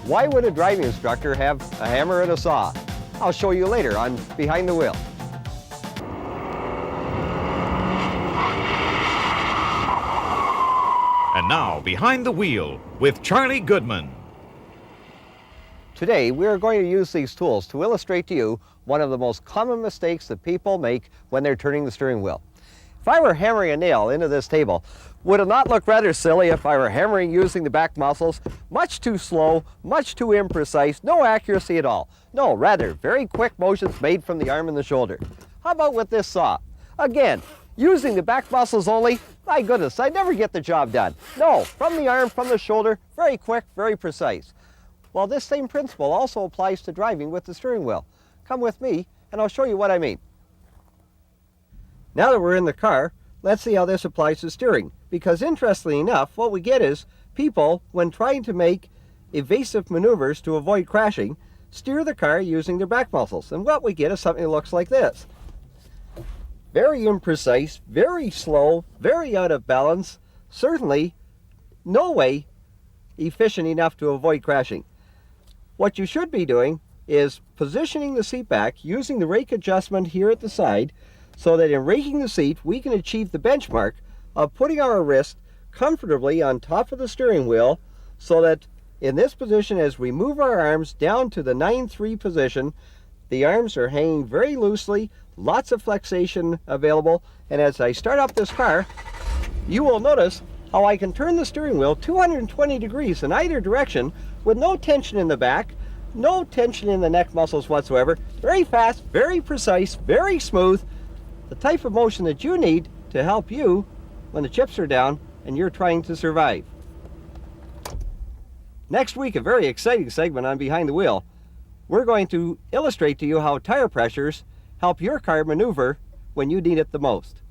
Why would a driving instructor have a hammer and a saw? I'll show you later on Behind the Wheel. And now, Behind the Wheel with Charlie Goodman. Today, we are going to use these tools to illustrate to you one of the most common mistakes that people make when they're turning the steering wheel. If I were hammering a nail into this table, would it not look rather silly if I were hammering using the back muscles? Much too slow, much too imprecise, no accuracy at all. No, rather, very quick motions made from the arm and the shoulder. How about with this saw? Again, using the back muscles only, my goodness, I'd never get the job done. No, from the arm, from the shoulder, very quick, very precise. Well, this same principle also applies to driving with the steering wheel. Come with me, and I'll show you what I mean. Now that we're in the car, let's see how this applies to steering. Because interestingly enough, what we get is people, when trying to make evasive maneuvers to avoid crashing, steer the car using their back muscles. And what we get is something that looks like this. Very imprecise, very slow, very out of balance, certainly no way efficient enough to avoid crashing. What you should be doing is positioning the seat back using the rake adjustment here at the side so that in raking the seat we can achieve the benchmark of putting our wrist comfortably on top of the steering wheel so that in this position as we move our arms down to the 9-3 position, the arms are hanging very loosely, lots of flexation available, and as I start up this car, you will notice how I can turn the steering wheel 220 degrees in either direction with no tension in the back, no tension in the neck muscles whatsoever. Very fast, very precise, very smooth. The type of motion that you need to help you when the chips are down and you're trying to survive. Next week, a very exciting segment on Behind the Wheel. We're going to illustrate to you how tire pressures help your car maneuver when you need it the most.